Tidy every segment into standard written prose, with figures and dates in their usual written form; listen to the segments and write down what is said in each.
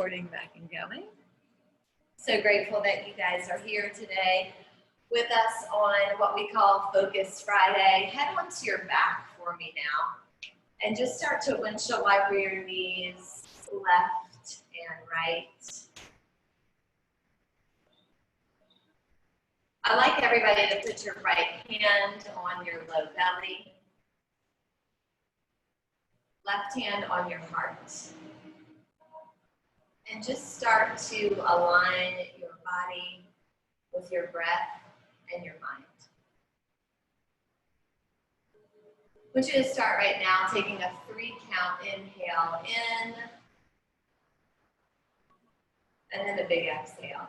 Recording back and going. So grateful that you guys are here today with us on what we call Focus Friday. Head onto your back for me now and just start to windshield wiper your knees left and right. I'd like everybody to put your right hand on your low belly, left hand on your heart. And just start to align your body with your breath and your mind. I want you to start right now taking a 3-count inhale in, and then a big exhale.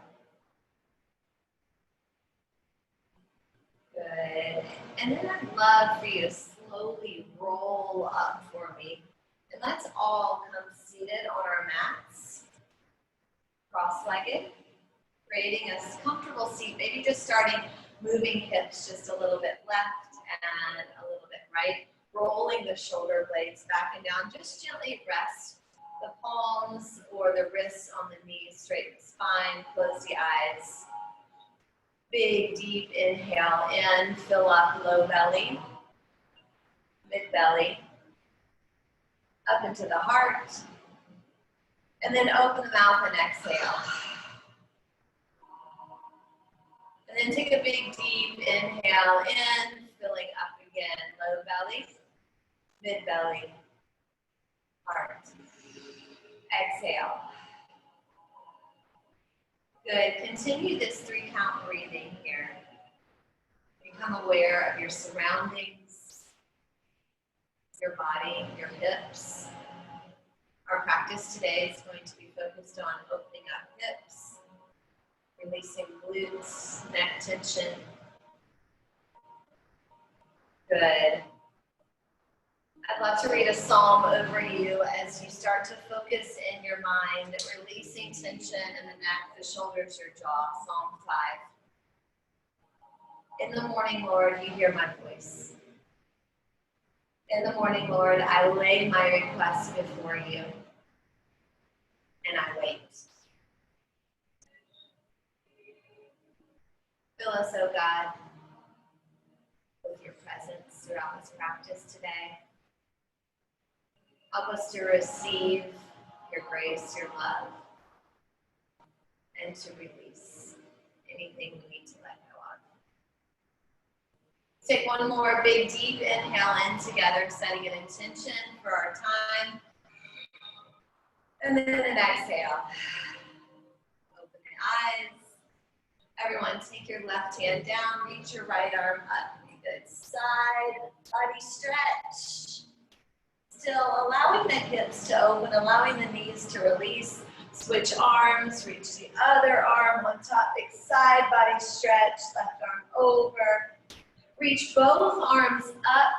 Good. And then I'd love for you to slowly roll up for me. And let's all come seated on our mats. Cross-legged, creating a comfortable seat, maybe just starting moving hips just a little bit left and a little bit right, rolling the shoulder blades back and down. Just gently rest the palms or the wrists on the knees, straighten the spine, close the eyes. Big, deep inhale in, fill up low belly, mid belly, up into the heart. And then open the mouth and exhale. And then take a big deep inhale in, filling up again. Low belly, mid belly, heart. Exhale. Good. Continue this 3-count breathing here. Become aware of your surroundings, your body, your hips. Our practice today is going to be focused on opening up hips, releasing glutes, neck tension. Good. I'd love to read a psalm over you as you start to focus in your mind, releasing tension in the neck, the shoulders, your jaw. Psalm 5. In the morning, Lord, you hear my voice. In the morning, Lord, I lay my requests before you, and I wait. Fill us, oh God, with your presence throughout this practice today. Help us to receive your grace, your love, and to release anything we need to let go of. Take one more big, deep inhale in together, setting an intention for our time. And then an exhale. Open the eyes. Everyone, take your left hand down, reach your right arm up. Good side, body stretch. Still allowing the hips to open, allowing the knees to release. Switch arms, reach the other arm on top, big side, body stretch, left arm over. Reach both arms up,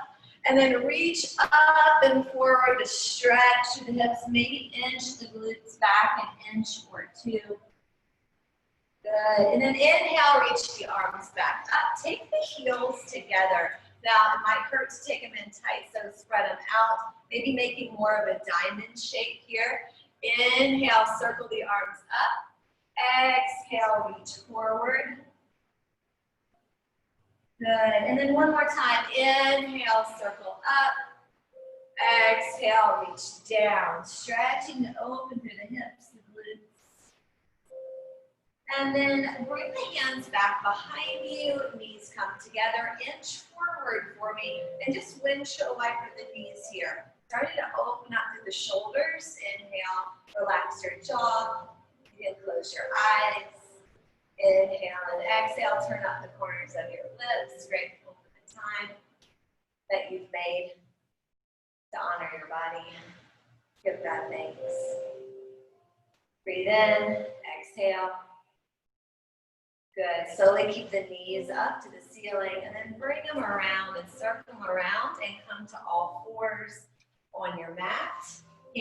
and then reach up and forward to stretch the hips, maybe inch the glutes back an inch or two. Good, and then inhale, reach the arms back up. Take the heels together. Now, it might hurt to take them in tight, so spread them out, maybe making more of a diamond shape here. Inhale, circle the arms up. Exhale, reach forward. Good, and then one more time. Inhale, circle up. Exhale, reach down. Stretching to open through the hips, the glutes. And then bring the hands back behind you. Knees come together. Inch forward for me. And just windshield wiper the knees here. Starting to open up through the shoulders. Inhale, relax your jaw. You can close your eyes. Inhale and exhale, turn up the corners of your lips. Grateful for the time that you've made to honor your body. Give God thanks. Breathe in, exhale. Good. Slowly keep the knees up to the ceiling and then bring them around and circle them around and come to all fours on your mat.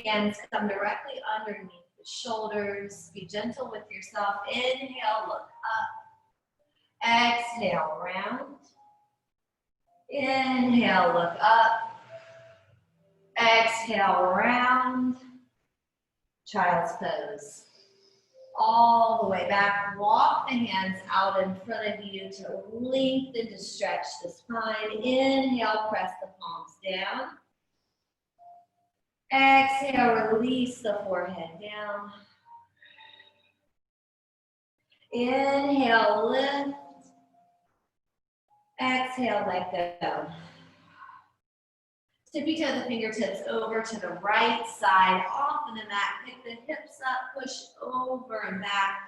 Hands come directly underneath the shoulders. Be gentle with yourself. Inhale, look up. Exhale, round. Inhale, look up. Exhale, round. Child's pose. All the way back. Walk the hands out in front of you to lengthen, to stretch the spine. Inhale, press the palms down. Exhale, release the forehead down. Inhale, lift. Exhale, let go. Tippy toe the fingertips over to the right side, off on the mat. Pick the hips up, push over and back.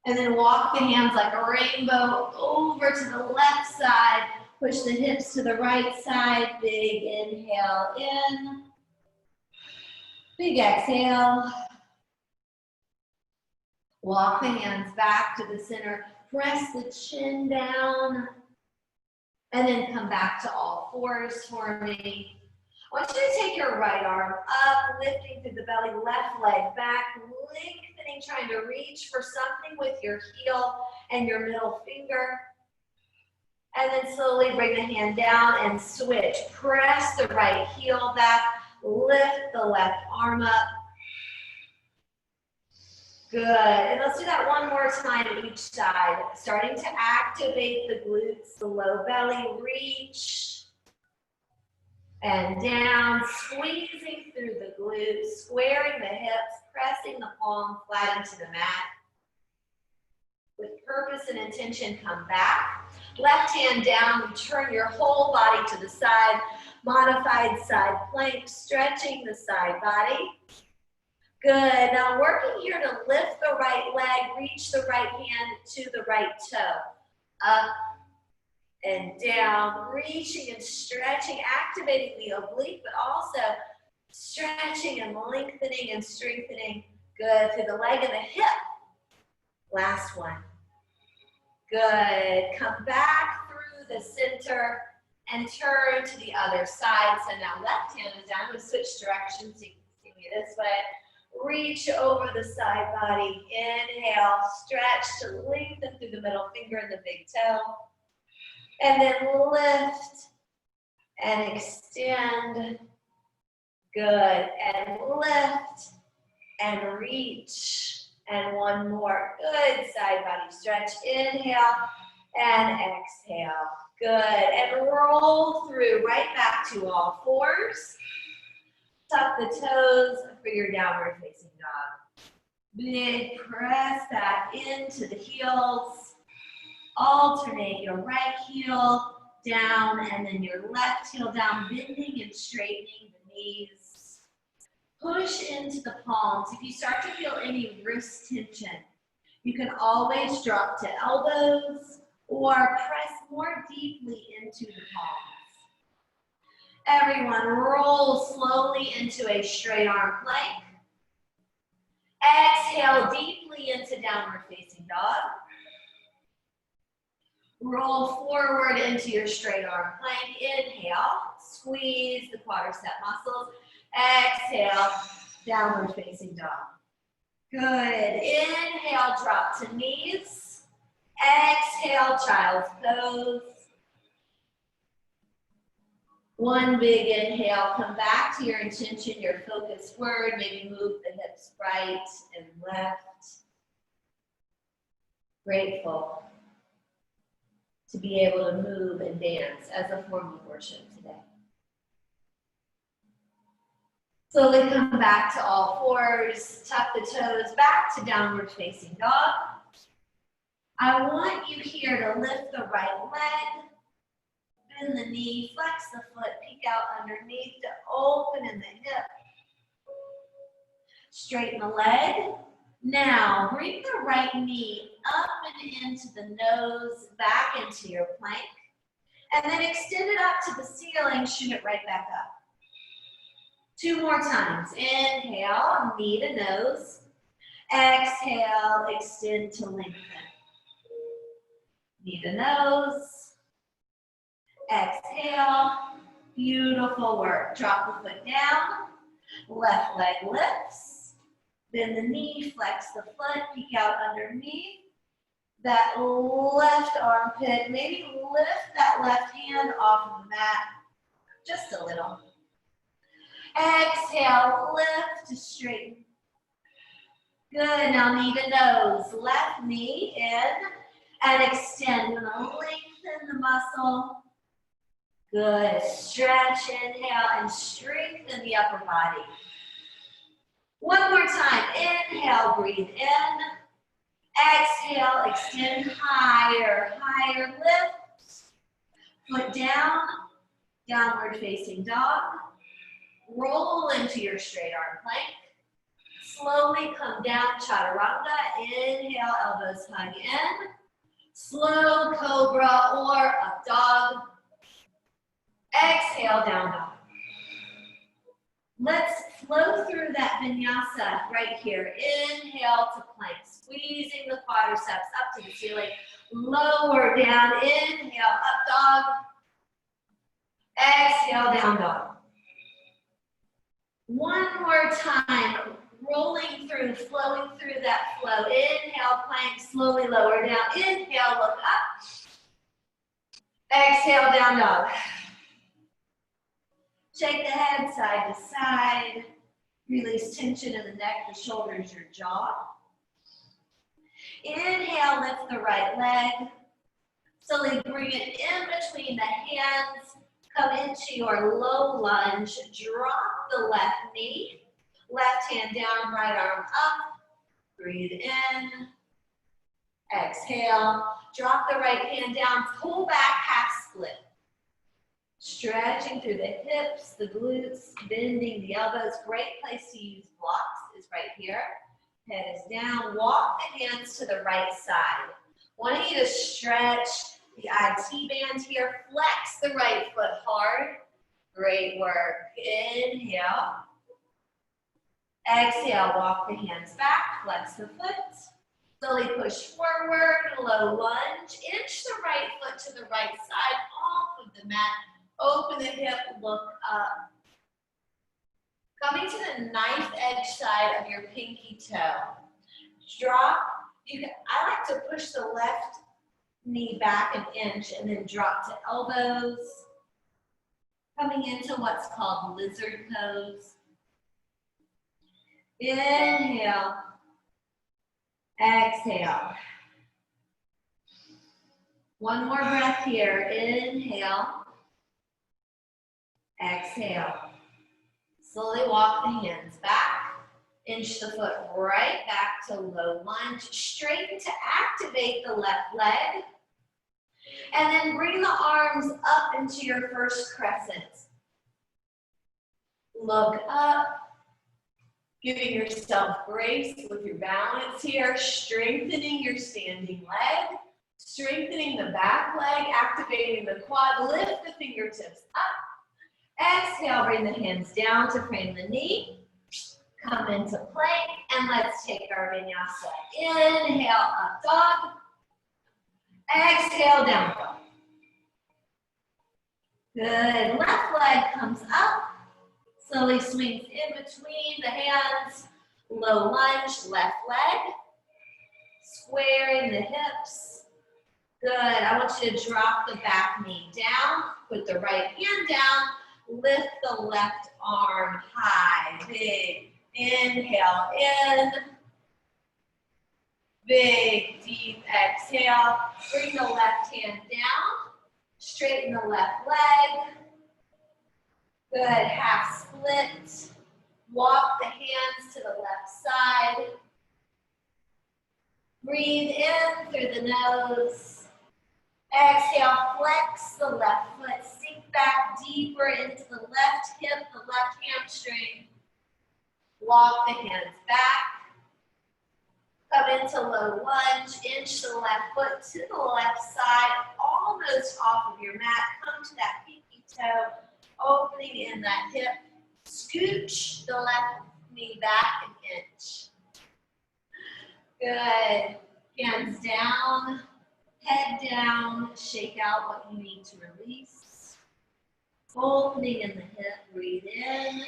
And then walk the hands like a rainbow over to the left side. Push the hips to the right side. Big inhale in. Big exhale. Walk the hands back to the center. Press the chin down. And then come back to all fours for me. I want you to take your right arm up, lifting through the belly, left leg back, lengthening, trying to reach for something with your heel and your middle finger. And then slowly bring the hand down and switch. Press the right heel back, lift the left arm up. Good, and let's do that one more time each side. Starting to activate the glutes, the low belly, reach and down, squeezing through the glutes, squaring the hips, pressing the palm flat into the mat. With purpose and intention, come back. Left hand down, turn your whole body to the side. Modified side plank, stretching the side body. Good, now working here to lift the right leg, reach the right hand to the right toe. Up and down, reaching and stretching, activating the oblique, but also stretching and lengthening and strengthening. Good, through the leg and the hip. Last one. Good, come back through the center and turn to the other side. So now left hand is down, we'll switch directions so you can see me this way. Reach over the side body. Inhale, stretch to lengthen through the middle finger and the big toe. And then lift and extend. Good. And lift and reach. And one more. Good. Side body stretch. Inhale and exhale. Good. And roll through right back to all fours. Tuck the toes for your downward facing dog. Big press back into the heels. Alternate your right heel down and then your left heel down, bending and straightening the knees. Push into the palms. If you start to feel any wrist tension, you can always drop to elbows or press more deeply into the palms. Everyone, roll slowly into a straight arm plank. Exhale deeply into downward facing dog. Roll forward into your straight arm plank. Inhale, squeeze the quadricep muscles. Exhale, downward facing dog. Good. Inhale, drop to knees. Exhale, child's pose. One big inhale, come back to your intention, your focused word. Maybe move the hips right and left. Grateful to be able to move and dance as a form of worship today. Slowly come back to all fours, tuck the toes back to downward facing dog. I want you here to lift the right leg, bend the knee, flex the foot, peek out underneath to open in the hip. Straighten the leg. Now, bring the right knee up and into the nose, back into your plank. And then extend it up to the ceiling, shoot it right back up. 2 more times. Inhale, knee to nose. Exhale, extend to lengthen. Knee to nose. Exhale. Beautiful work. Drop the foot down. Left leg lifts. Bend the knee, flex the foot, peek out underneath. That left armpit, maybe lift that left hand off of the mat just a little. Exhale, lift to straighten. Good, now knee to nose. Left knee in and extend. We're gonna lengthen the muscle. Good, stretch, inhale, and strengthen the upper body. One more time, inhale, breathe in. Exhale, extend higher, higher, lift. Foot down, downward facing dog. Roll into your straight arm plank. Slowly come down, chaturanga. Inhale, elbows hug in. Slow cobra or up dog. Exhale, down dog. Let's flow through that vinyasa right here. Inhale to plank, squeezing the quadriceps up to the ceiling. Lower down, inhale, up dog. Exhale, down dog. One more time, rolling through, flowing through that flow. Inhale, plank, slowly lower down. Inhale, look up. Exhale, down dog. Shake the head side to side. Release tension in the neck, the shoulders, your jaw. Inhale, lift the right leg. Slowly bring it in between the hands. Come into your low lunge. Drop the left knee. Left hand down, right arm up. Breathe in. Exhale. Drop the right hand down. Pull back, half split. Stretching through the hips, the glutes, bending the elbows. Great place to use blocks is right here. Head is down. Walk the hands to the right side. Want you to stretch the IT band here. Flex the right foot hard. Great work. Inhale. Exhale, walk the hands back. Flex the foot. Slowly push forward. Low lunge. Inch the right foot to the right side off of the mat. Open the hip, look up. Coming to the knife edge side of your pinky toe. Drop. I like to push the left knee back an inch and then drop to elbows. Coming into what's called lizard pose. Inhale. Exhale. One more breath here. Inhale. Exhale. Slowly walk the hands back. Inch the foot right back to low lunge. Straighten to activate the left leg. And then bring the arms up into your first crescent. Look up. Giving yourself grace with your balance here. Strengthening your standing leg. Strengthening the back leg. Activating the quad. Lift the fingertips up. Exhale, bring the hands down to frame the knee. Come into plank, and let's take our vinyasa. Inhale, up dog. Exhale, down dog. Good. Left leg comes up. Slowly swings in between the hands. Low lunge, left leg. Squaring the hips. Good. I want you to drop the back knee down. Put the right hand down. Lift the left arm high, big. Inhale in. Big, deep exhale. Bring the left hand down. Straighten the left leg. Good, half split. Walk the hands to the left side. Breathe in through the nose. Exhale, flex the left foot, sink back deeper into the left hip, the left hamstring. Walk the hands back. Come into low lunge, inch the left foot to the left side, almost off of your mat. Come to that pinky toe, opening in that hip. Scooch the left knee back an inch. Good. Hands down. Head down, shake out what you need to release. Opening in the hip, breathe in.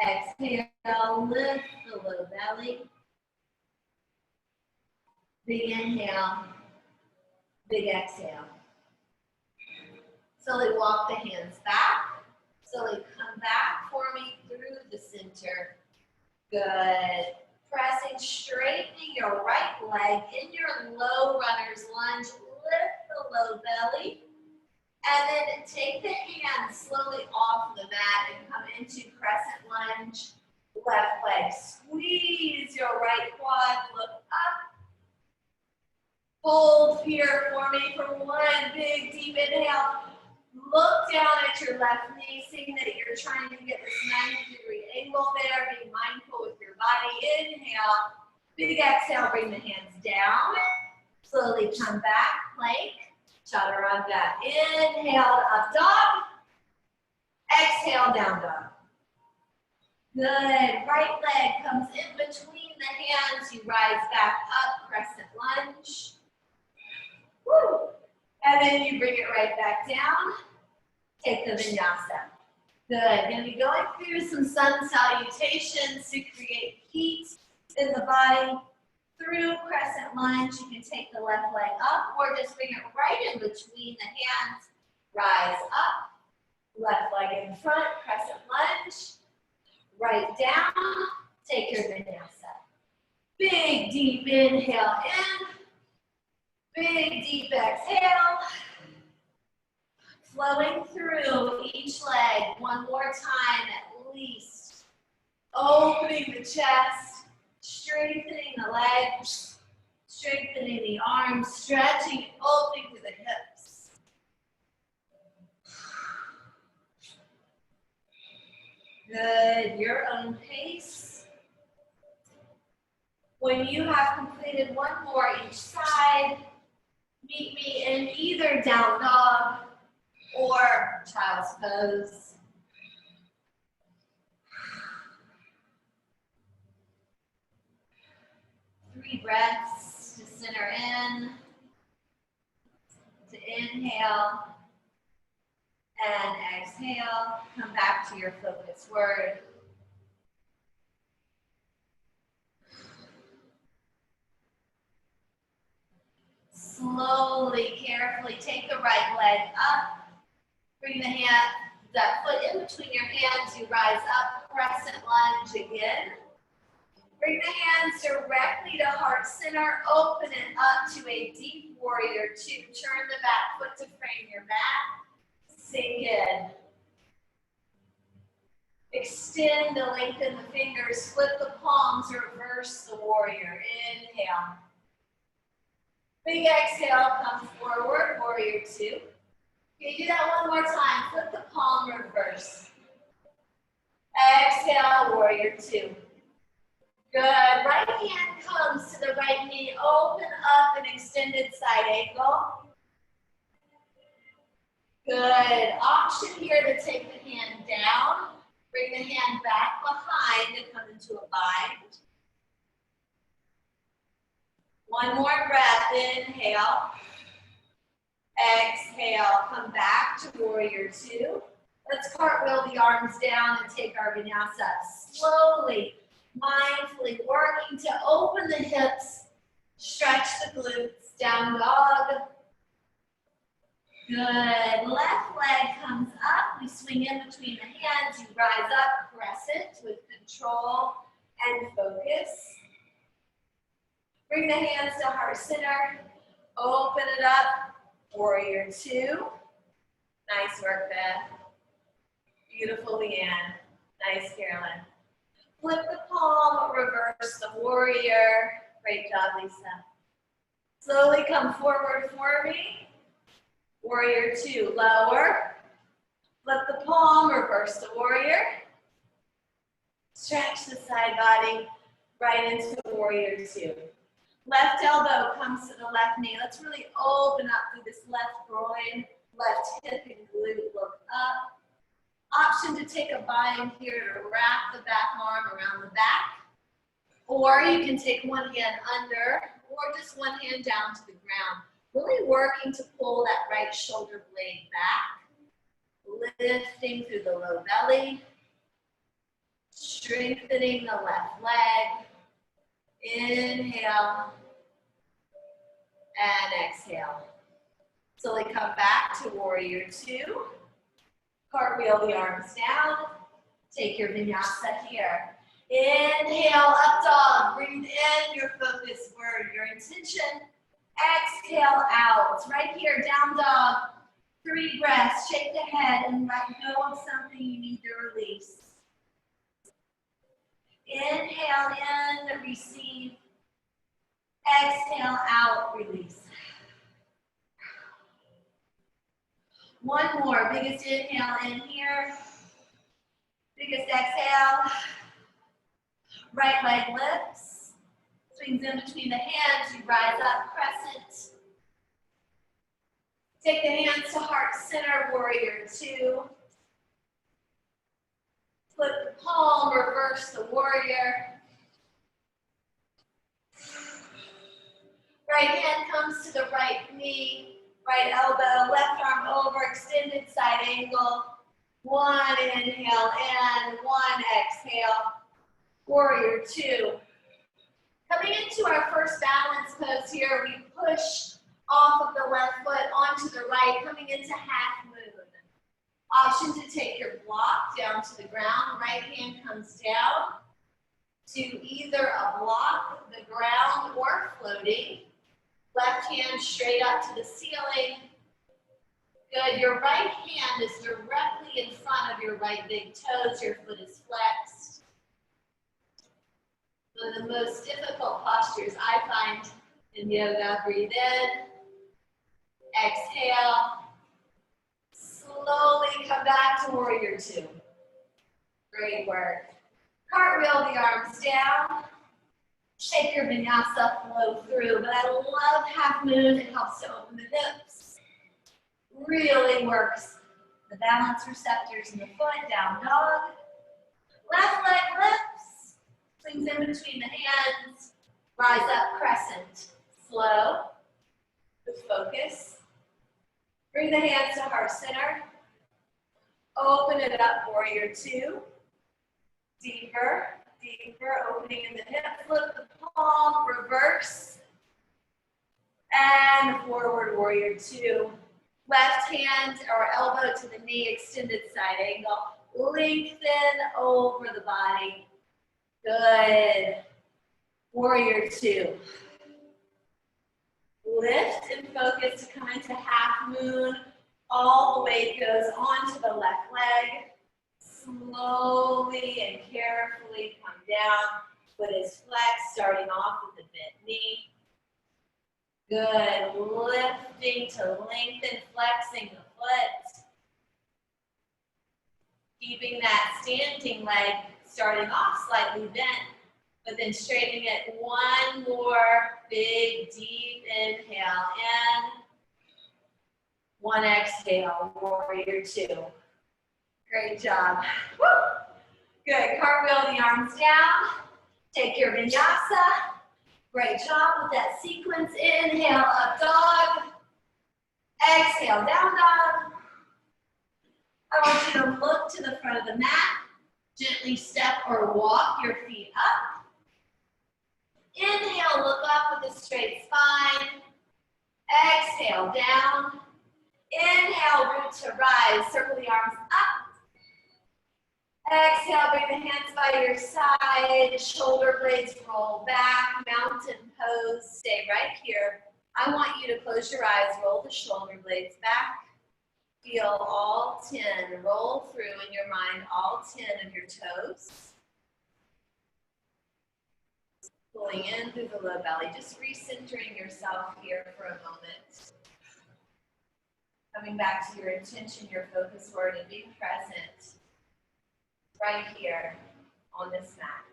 Exhale, lift the low belly. Big inhale, big exhale. Slowly walk the hands back. Slowly come back for me through the center. Good. Pressing, straightening your right leg in your low runner's lunge. Lift the low belly. And then take the hands slowly off the mat and come into crescent lunge. Left leg. Squeeze your right quad. Look up. Hold here for me for one big deep inhale. Look down at your left knee, seeing that you're trying to get this 90-degree angle there. Be mindful with your body. Inhale. Big exhale, bring the hands down. Slowly come back, plank. Chaturanga. Inhale to up dog. Exhale, down dog. Good. Right leg comes in between the hands. You rise back up, crescent lunge. Woo. And then you bring it right back down. Take the vinyasa. Good. Going to be going through some sun salutations to create heat in the body. Through crescent lunge, you can take the left leg up or just bring it right in between the hands. Rise up. Left leg in front, crescent lunge. Right down. Take your vinyasa. Big deep inhale in. Big deep exhale. Flowing through each leg one more time at least. Opening the chest, strengthening the legs, strengthening the arms, stretching, opening to the hips. Good, your own pace. When you have completed one more each side, meet me in either down dog or child's pose. Three breaths to center in, to inhale, and exhale. Come back to your focus word. Slowly, carefully take the right leg up. Bring that foot in between your hands. You rise up, crescent lunge again. Bring the hands directly to heart center. Open it up to a deep warrior two. Turn the back foot to frame your mat. Sink in. Extend to lengthen the fingers. Flip the palms. Reverse the warrior. Inhale. Big exhale. Come forward. Warrior two. Okay, do that one more time. Flip the palm. Reverse. Exhale. Warrior two. Good. Right hand comes to the right knee. Open up an extended side angle. Good. Option here to take the hand down. Bring the hand back behind and come into a bind. One more breath. Inhale. Exhale. Come back to warrior two. Let's cartwheel the arms down and take our vinyasa slowly, mindfully, working to open the hips, stretch the glutes, down dog. Good. Left leg comes up. We swing in between the hands. You rise up, crescent with control and focus. Bring the hands to heart center. Open it up. Warrior two. Nice work, Beth. Beautiful, Leanne. Nice, Carolyn. Flip the palm, reverse the warrior. Great job, Lisa. Slowly come forward for me. Warrior two, lower. Flip the palm, reverse the warrior. Stretch the side body right into warrior two. Left elbow comes to the left knee. Let's really open up through this left groin, left hip and glute. Look up. Option to take a bind here to wrap the back arm around the back. Or you can take one hand under or just one hand down to the ground. Really working to pull that right shoulder blade back. Lifting through the low belly. Strengthening the left leg. Inhale. And exhale. Slowly come back to warrior two. Cartwheel the arms down. Take your vinyasa here. Inhale, up dog. Breathe in your focus word, your intention. Exhale out. Right here, down dog. 3 breaths. Shake the head and let go of something you need to release. Inhale in, receive. Exhale out, release. One more. Biggest inhale in here. Biggest exhale. Right leg lifts. Swings in between the hands. You rise up, crescent. Take the hands to heart center, warrior 2. Flip the palm, reverse the warrior. Right hand comes to the right knee, right elbow, left arm over, extended side angle. 1 inhale in, 1 exhale. Warrior 2. Coming into our first balance pose here, we push off of the left foot onto the right, coming into half moon. Option to take your block down to the ground. Right hand comes down to either a block, the ground, or floating. Left hand straight up to the ceiling. Good. Your right hand is directly in front of your right big toes. Your foot is flexed. One of the most difficult postures I find in yoga. Breathe in. Exhale. Slowly come back to warrior 2. Great work. Cartwheel the arms down. Shake your vinyasa, flow through. But I love half moon. It helps to open the hips. Really works the balance receptors in the foot. Down dog. Left leg lifts. Swings in between the hands. Rise up, crescent. Slow. With focus. Bring the hands to heart center. Open it up, warrior 2. Deeper, deeper, opening in the hip. Flip the palm, reverse. And forward, warrior 2. Left hand or elbow to the knee, extended side angle. Lengthen over the body. Good. Warrior 2. Lift and focus to come into half moon. All the weight goes onto the left leg. Slowly and carefully come down. Foot is flexed, starting off with the bent knee. Good. Lifting to lengthen, flexing the foot. Keeping that standing leg starting off slightly bent, but then straightening it. One more big, deep inhale in. 1 exhale, warrior 2. Great job. Woo! Good. Cartwheel the arms down. Take your vinyasa. Great job with that sequence. Inhale, up dog. Exhale, down dog. I want you to look to the front of the mat. Gently step or walk your feet up. Inhale, look up with a straight spine. Exhale, down. Inhale, root to rise. Circle the arms up. Exhale, bring the hands by your side. Shoulder blades roll back. Mountain pose. Stay right here. I want you to close your eyes. Roll the shoulder blades back. Feel all 10. Roll through in your mind all 10 of your toes. Pulling in through the low belly. Just recentering yourself here for a moment. Coming back to your intention, your focus word, and being present right here on this mat.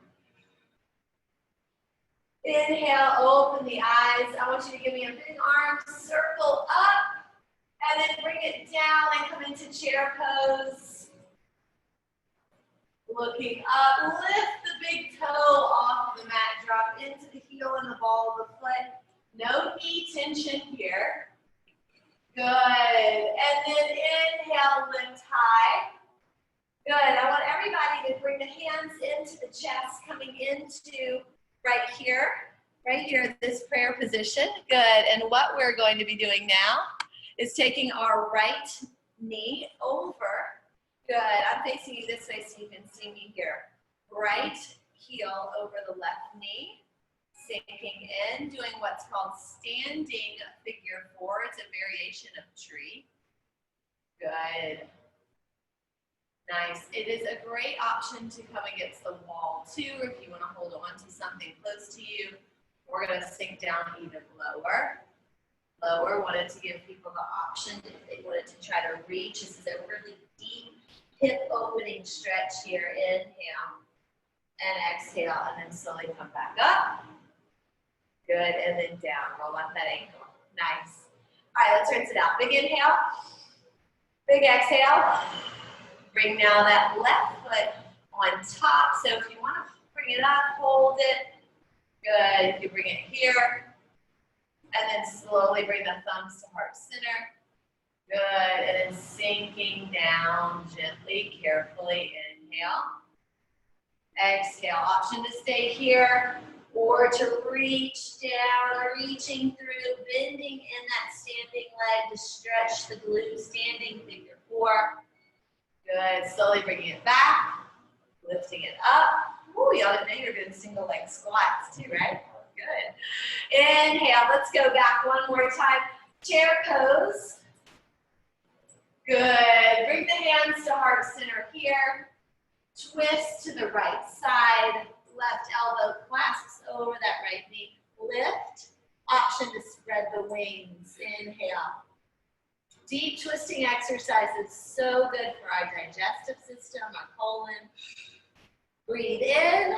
Inhale, open the eyes. I want you to give me a big arm circle up, and then bring it down and come into chair pose. Looking up, lift the big toe off of the mat, drop into the heel and the ball of the foot. No knee tension here. Good. And then inhale, lift high. Good. I want everybody to bring the hands into the chest, coming into right here, this prayer position. Good. And what we're going to be doing now is taking our right knee over Good. I'm facing you this way so you can see me here. Right heel over the left knee, sinking in, doing what's called standing figure four. It's a variation of tree. Good. Nice. It is a great option to come against the wall too, if you want to hold on to something close to you. We're going to sink down even lower. Lower. Wanted to give people the option if they wanted to try to reach. This is a really deep hip opening stretch here. Inhale and exhale, and then slowly come back up. Good, and then down. Roll up that ankle. Nice. All right, let's rinse it out. Big inhale. Big exhale. Bring now that left foot on top. So if you want to bring it up, hold it. Good. You bring it here. And then slowly bring the thumbs to heart center. Good. And then sinking down gently, carefully. Inhale. Exhale. Option to stay here or to reach down, reaching through, bending in that standing leg to stretch the glutes. Standing figure four. Good. Slowly bringing it back, lifting it up. Ooh, y'all know you're doing single leg squats too, right? Good. Inhale. Let's go back one more time. Chair pose. Good. Bring the hands to heart center here. Twist to the right side. Left elbow clasps over that right knee. Lift. Option to spread the wings. Inhale. Deep twisting exercises, so good for our digestive system, our colon. Breathe in.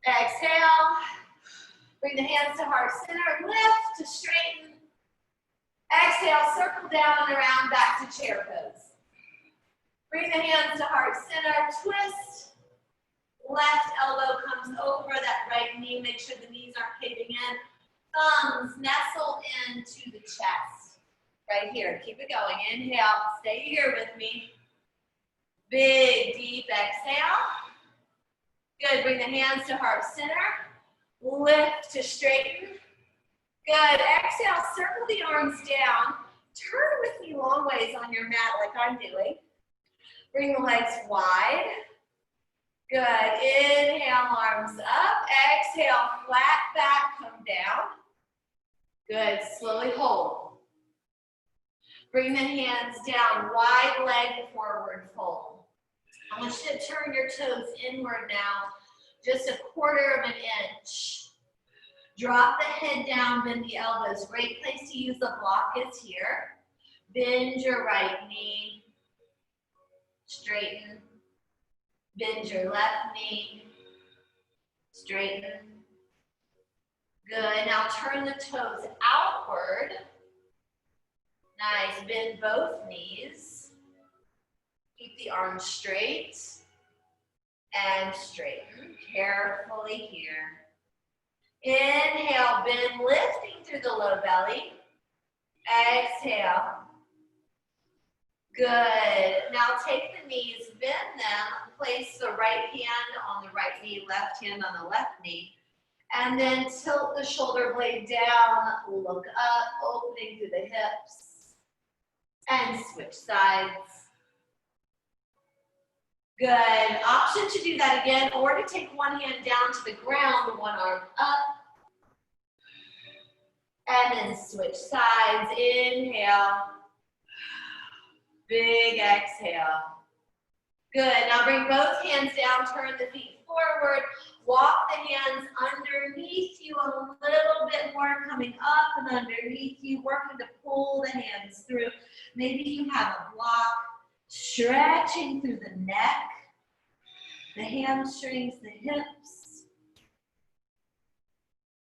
Exhale. Bring the hands to heart center. Lift to straighten. Exhale, circle down and around back to chair pose. Bring the hands to heart center. Twist. Left elbow comes over that right knee. Make sure the knees aren't caving in. Thumbs nestle into the chest. Right here. Keep it going. Inhale. Stay here with me. Big, deep exhale. Good. Bring the hands to heart center. Lift to straighten. Good. Exhale. Circle the arms down. Turn with me long ways on your mat like I'm doing. Bring the legs wide. Good. Inhale, arms up. Exhale, flat back, come down. Good. Slowly hold. Bring the hands down, wide leg forward fold. I want you to turn your toes inward now, just a quarter of an inch. Drop the head down, bend the elbows. Great place to use the block is here. Bend your right knee. Straighten. Bend your left knee. Straighten. Good. Now turn the toes outward. Nice. Bend both knees. Keep the arms straight. And straighten. Carefully here. Inhale, bend, lifting through the low belly. Exhale. Good. Now take the knees, bend them, place the right hand on the right knee, left hand on the left knee, and then tilt the shoulder blade down, look up, opening through the hips, and switch sides. Good. Option to do that again, or to take one hand down to the ground, one arm up, and then switch sides. Inhale. Big exhale. Good. Now bring both hands down, turn the feet forward, walk the hands underneath you a little bit more, coming up and underneath you, working to pull the hands through. Maybe you have a block, stretching through the neck, the hamstrings, the hips.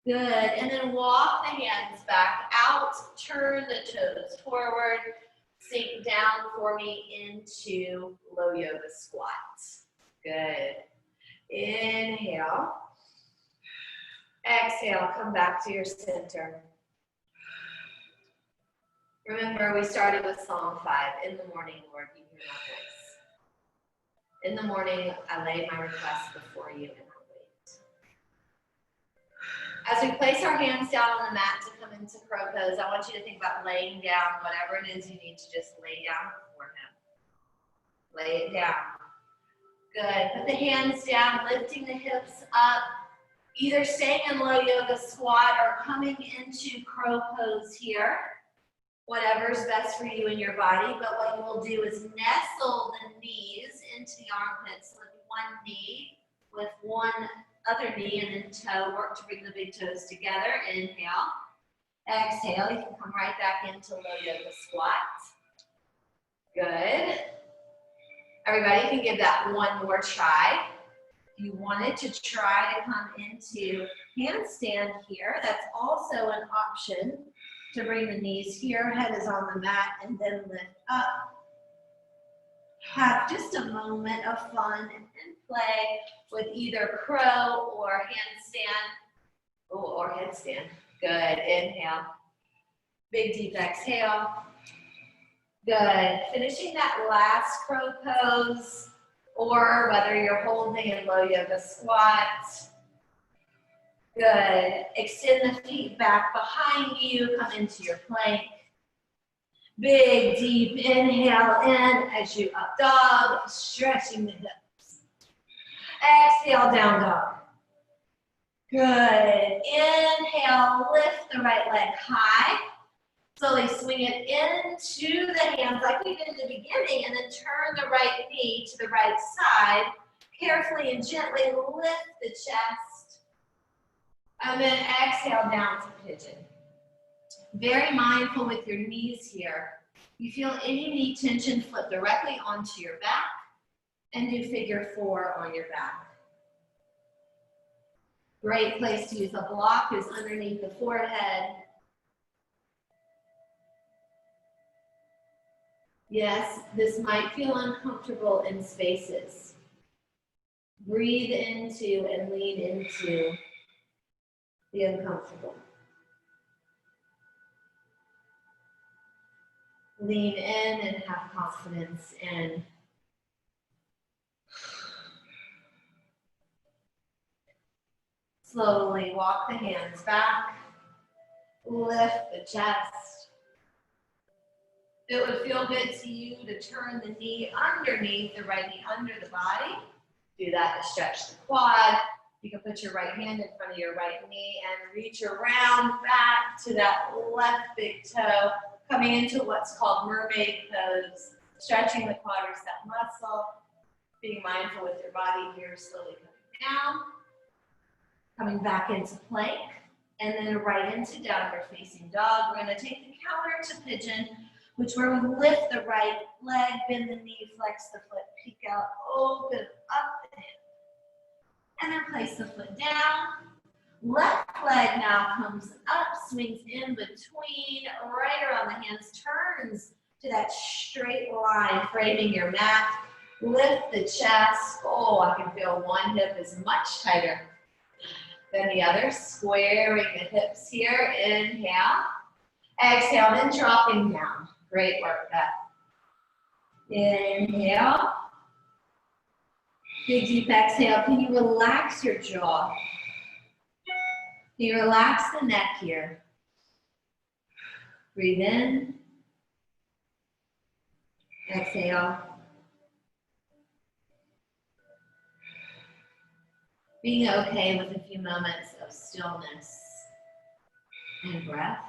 Good. And then walk the hands back out, turn the toes forward. Sink down for me into low yoga squats. Good. Inhale. Exhale, come back to your center. Remember, we started with Psalm 5. In the morning, Lord, you hear my voice. In the morning, I lay my requests before you and I wait. As we place our hands down on the mat to come into crow pose, I want you to think about laying down whatever it is you need to just lay down before him. Lay it down. Good. Put the hands down, lifting the hips up. Either staying in low yoga squat or coming into crow pose here. Whatever's best for you and your body. But what you will do is nestle the knees into the armpits with one knee, with one other knee, and then toe. Work to bring the big toes together. Inhale. Exhale. You can come right back into low yoga squat. Good. Everybody can give that one more try. If you wanted to try to come into handstand here, that's also an option to bring the knees here, head is on the mat, and then lift up. Have just a moment of fun and play with either crow or handstand or headstand. Good, inhale. Big deep exhale. Good, finishing that last crow pose, or whether you're holding in low yoga squat. Good, extend the feet back behind you, come into your plank. Big deep inhale in as you up dog, stretching the hips. Exhale, down dog. Good, inhale, lift the right leg high. Slowly swing it into the hands like we did in the beginning, and then turn the right knee to the right side. Carefully and gently lift the chest. And then exhale down to pigeon. Very mindful with your knees here. You feel any knee tension, flip directly onto your back and do figure 4 on your back. Great place to use a block is underneath the forehead. Yes, this might feel uncomfortable in spaces. Breathe into and lean into the uncomfortable. Lean in and have confidence in. Slowly walk the hands back. Lift the chest. It would feel good to you to turn the knee underneath the right knee under the body. Do that to stretch the quad. You can put your right hand in front of your right knee and reach around back to that left big toe, coming into what's called mermaid pose, stretching the quadricep muscle, being mindful with your body here, slowly coming down, coming back into plank, and then right into downward facing dog. We're going to take the counter to pigeon, which where we lift the right leg, bend the knee, flex the foot, peek out, open up the hip. And then place the foot down. Left leg now comes up, swings in between, right around the hands, turns to that straight line, framing your mat. Lift the chest. Oh, I can feel one hip is much tighter than the other. Squaring the hips here. Inhale. Exhale, then dropping down. Great work, that. Inhale. Big deep exhale. Can you relax your jaw? Can you relax the neck here? Breathe in. Exhale. Being okay with a few moments of stillness and breath.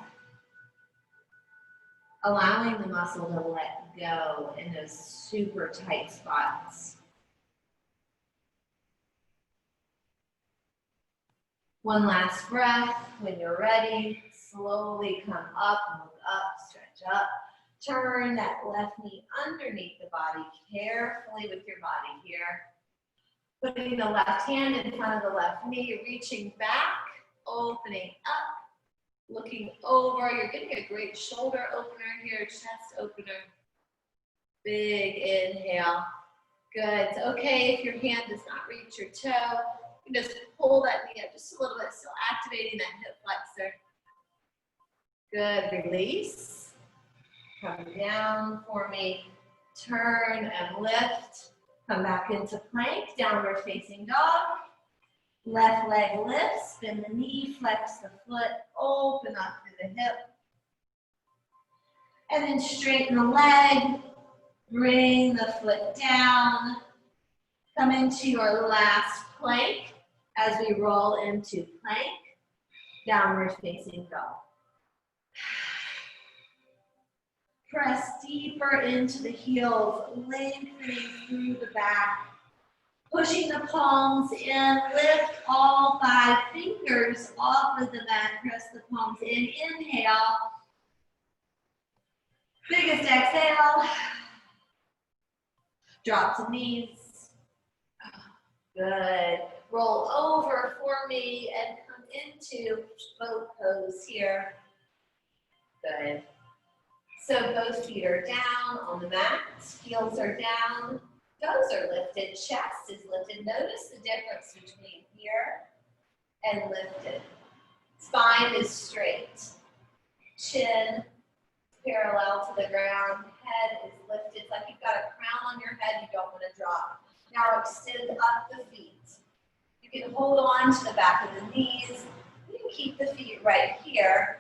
Allowing the muscle to let go in those super tight spots. One last breath. When you're ready, slowly come up, move up, stretch up. Turn that left knee underneath the body, carefully with your body here. Putting the left hand in front of the left knee, reaching back, opening up, looking over. You're getting a great shoulder opener here, chest opener. Big inhale. Good. It's okay if your hand does not reach your toe. You can just pull that knee up just a little bit, still activating that hip flexor. Good. Release. Come down for me. Turn and lift. Come back into plank, downward facing dog. Left leg lifts, bend the knee, flex the foot, open up through the hip. And then straighten the leg, Bring the foot down. Come into your last plank as we roll into plank, downward facing dog. Press deeper into the heels, lengthening through the back. Pushing the palms in, lift all 5 fingers off of the mat, press the palms in, inhale. Biggest exhale. Drop to knees. Good. Roll over for me and come into boat pose here. Good. So both feet are down on the mat, heels are down, toes are lifted, chest is lifted. Notice the difference between here and lifted. Spine is straight. Chin parallel to the ground. Head is lifted. It's like you've got a crown on your head you don't want to drop. Now extend up the feet. You can hold on to the back of the knees. You can keep the feet right here.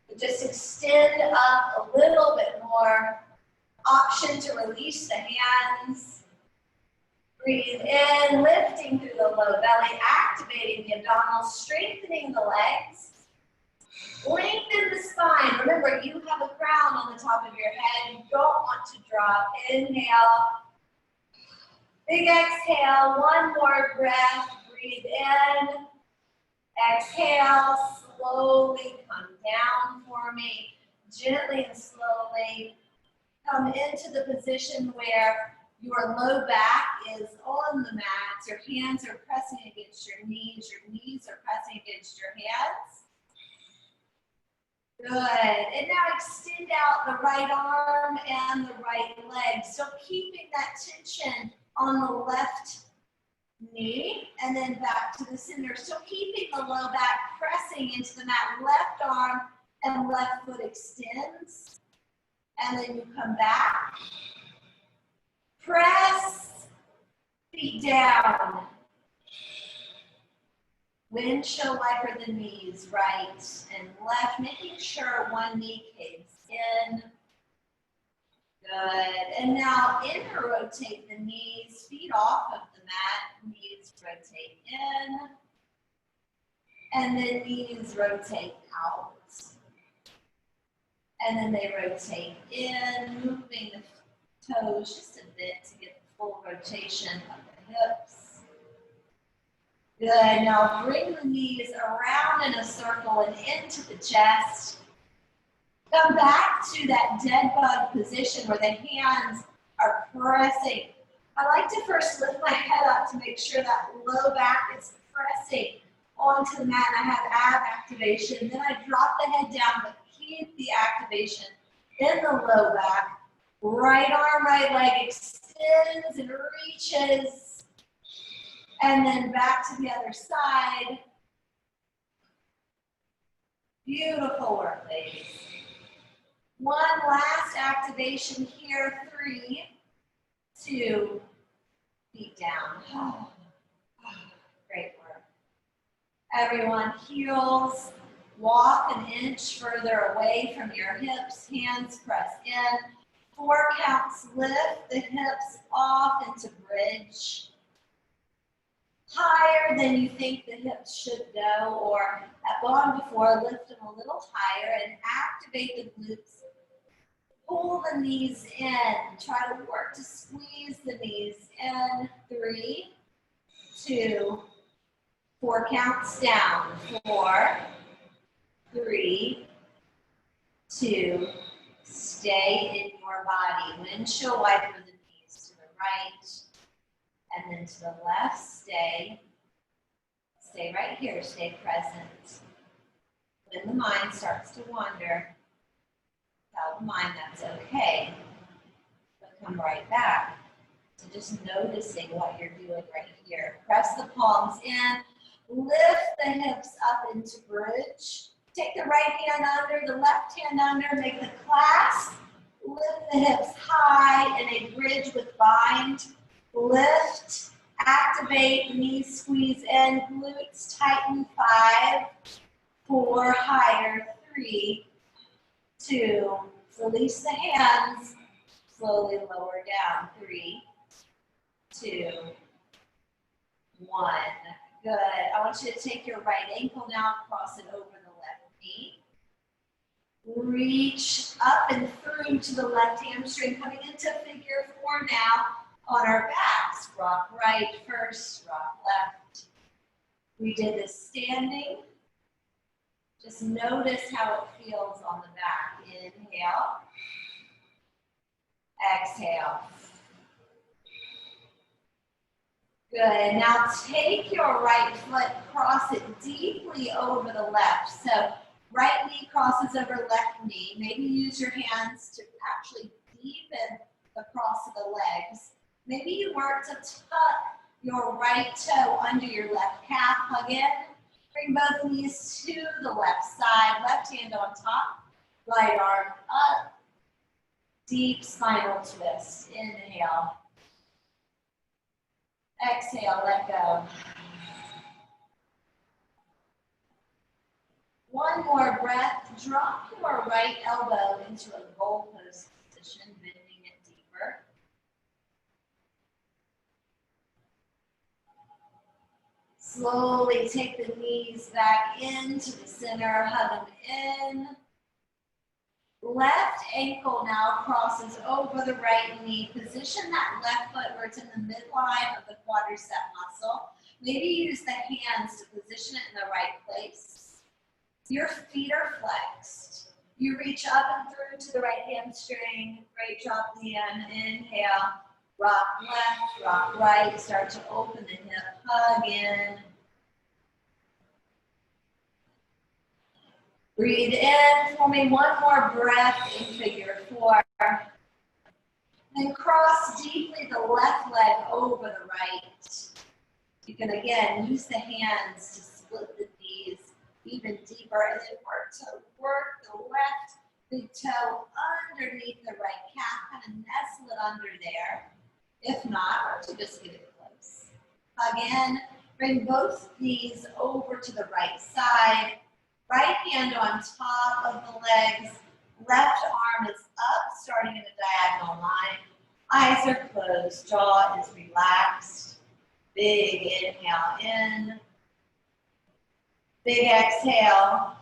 But just extend up a little bit more. Option to release the hands. Breathe in, lifting through the low belly, activating the abdominals, strengthening the legs. Lengthen the spine. Remember, you have a crown on the top of your head. You don't want to drop. Inhale. Big exhale. One more breath. Breathe in. Exhale. Slowly come down for me. Gently and slowly come into the position where your low back is on the mat. Your hands are pressing against your knees. Your knees are pressing against your hands. Good. And now extend out the right arm and the right leg. So keeping that tension on the left knee and then back to the center. So keeping the low back pressing into the mat. Left arm and left foot extends. And then you come back. Press, feet down. Windshield wiper the knees, right and left, making sure one knee caves in. Good. And now inner rotate the knees, feet off of the mat, knees rotate in. And then knees rotate out. And then they rotate in, moving the toes just a bit to get the full rotation of the hips. Good, now bring the knees around in a circle and into the chest. Come back to that dead bug position where the hands are pressing. I like to first lift my head up to make sure that low back is pressing onto the mat. I have ab activation. Then I drop the head down, but keep the activation in the low back. Right arm, right leg extends and reaches. And then back to the other side. Beautiful work, ladies. One last activation here. 3, 2, feet down. Great work. Everyone, heels. Walk an inch further away from your hips. Hands press in. 4 counts. Lift the hips off into bridge. Higher than you think the hips should go or have gone before, lift them a little higher and activate the glutes. Pull the knees in. Try to work to squeeze the knees in. 3, 2, 4 counts down. 4, 3, 2, stay in your body. Windshield wiper the knees to the right. And then to the left, stay right here, stay present. When the mind starts to wander, tell the mind that's okay, but come right back to just noticing what you're doing right here. Press the palms in, lift the hips up into bridge. Take the right hand under, the left hand under, make the clasp. Lift the hips high in a bridge with bind. Lift, activate, knees squeeze in, glutes tighten. 5, 4, higher. 3, 2, release the hands. Slowly lower down. 3, 2, 1. Good. I want you to take your right ankle now, cross it over the left knee. Reach up and through to the left hamstring, coming into figure 4 now on our backs. Rock right first, rock left. We did this standing. Just notice how it feels on the back. Inhale. Exhale. Good. Now take your right foot, cross it deeply over the left. So right knee crosses over left knee. Maybe use your hands to actually deepen the cross of the legs. Maybe you work to tuck your right toe under your left calf. Hug in. Bring both knees to the left side. Left hand on top. Right arm up. Deep spinal twist. Inhale. Exhale, let go. One more breath. Drop your right elbow into a goalpost position, bending it deeper. Slowly take the knees back into the center, hug them in. Left ankle now crosses over the right knee. Position that left foot where it's in the midline of the quadricep muscle. Maybe use the hands to position it in the right place. Your feet are flexed. You reach up and through to the right hamstring. Great job, Liam. Inhale. Rock left, rock right. Start to open the hip. Hug in. Breathe in for me. One more breath in figure 4. Then cross deeply the left leg over the right. You can again use the hands to split the knees even deeper and then work the left big toe underneath the right calf. Kind of nestle it under there. If not, or to just get it close. Again, bring both knees over to the right side. Right hand on top of the legs. Left arm is up, starting in a diagonal line. Eyes are closed, jaw is relaxed. Big inhale in. Big exhale.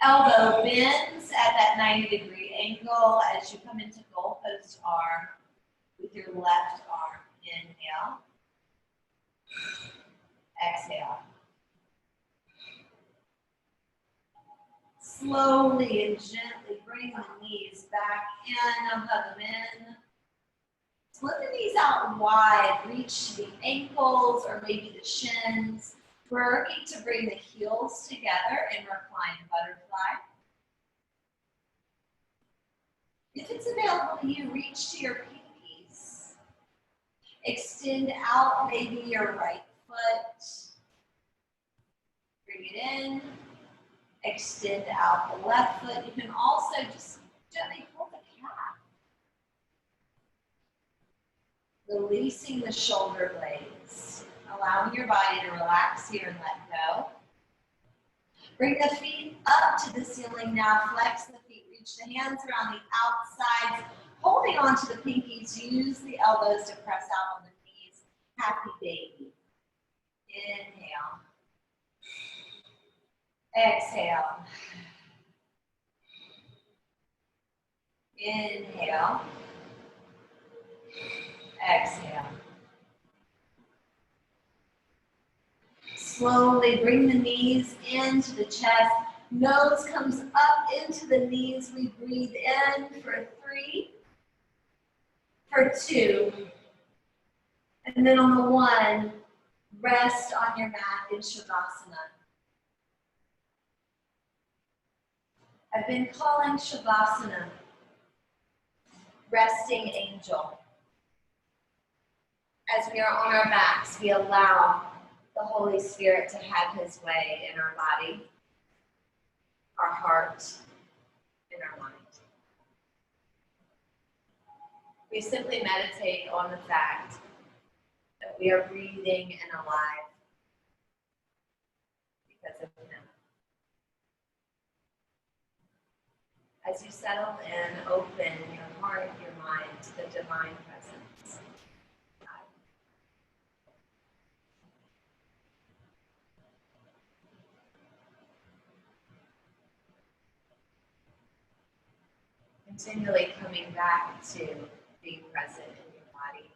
Elbow bends at that 90-degree angle as you come into goalpost arm with your left arm. Inhale. Exhale. Slowly and gently bring the knees back in, hug them in. Split the knees out wide, reach to the ankles or maybe the shins. Working to bring the heels together in reclined butterfly. If it's available to you, reach to your pinkies. Extend out maybe your right foot. Bring it in. Extend out the left foot. You can also just gently pull the calf. Releasing the shoulder blades. Allowing your body to relax here and let go. Bring the feet up to the ceiling now. Flex the feet. Reach the hands around the outsides. Holding on to the pinkies. Use the elbows to press out on the knees. Happy baby. Inhale. Exhale. Inhale. Exhale. Slowly bring the knees into the chest. Nose comes up into the knees. We breathe in for 3, for 2, and then on the 1, rest on your mat in Shavasana. I've been calling Shavasana resting angel. As we are on our backs, we allow the Holy Spirit to have his way in our body, our heart, and our mind. We simply meditate on the fact that we are breathing and alive because of him. As you settle in, open your heart. restart your mind to the divine presence. Continually coming back to being present in your body,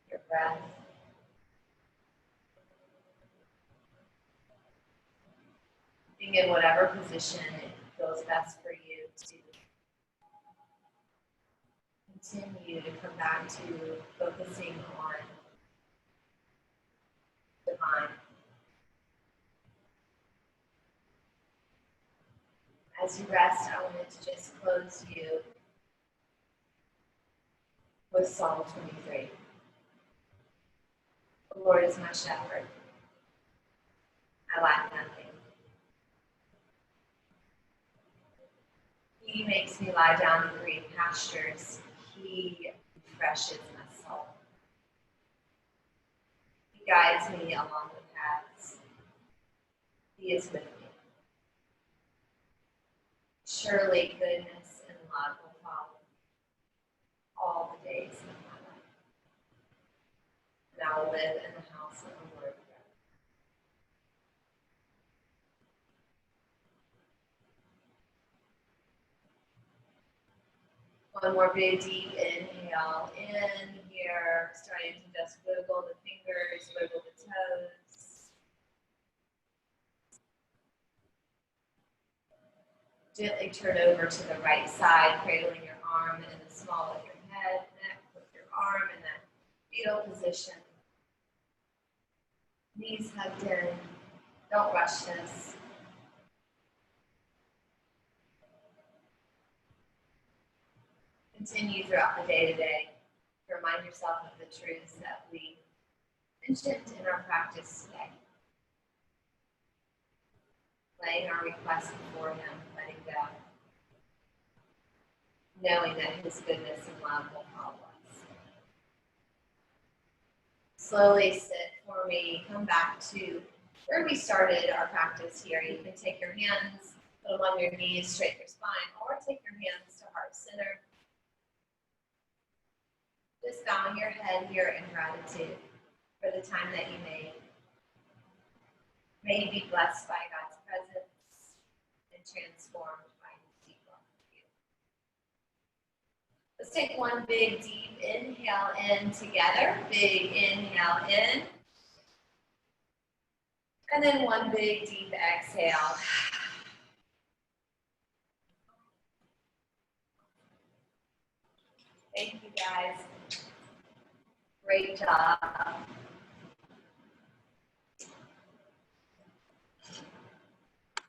your breath. Being in whatever position it feels best for you to continue to come back to focusing on divine. As you rest, I wanted to just close you with Psalm 23. The Lord is my shepherd. I lack nothing. He makes me lie down in green pastures. He refreshes my soul. He guides me along the paths. He is with me. Surely goodness and love will follow all the days of my life. And I will live in the house of the Lord forever. One more big deep inhale in here, starting to just wiggle the fingers, wiggle the toes. Gently turn over to the right side, cradling your arm in the small of your head, neck, with your arm in that fetal position. Knees hugged in. Don't rush this. Continue throughout the day-to-day to remind yourself of the truths that we mentioned in our practice today. Laying our requests before Him, letting go. Knowing that His goodness and love will follow us. Slowly sit for me. Come back to where we started our practice here. You can take your hands, put them on your knees, straighten your spine, or take your hands to heart center. Just bowing your head here in gratitude for the time that you made. May you be blessed by God's presence and transformed by His deep love for you. Let's take one big deep inhale in together. Big inhale in. And then one big deep exhale. Thank you guys. Great job.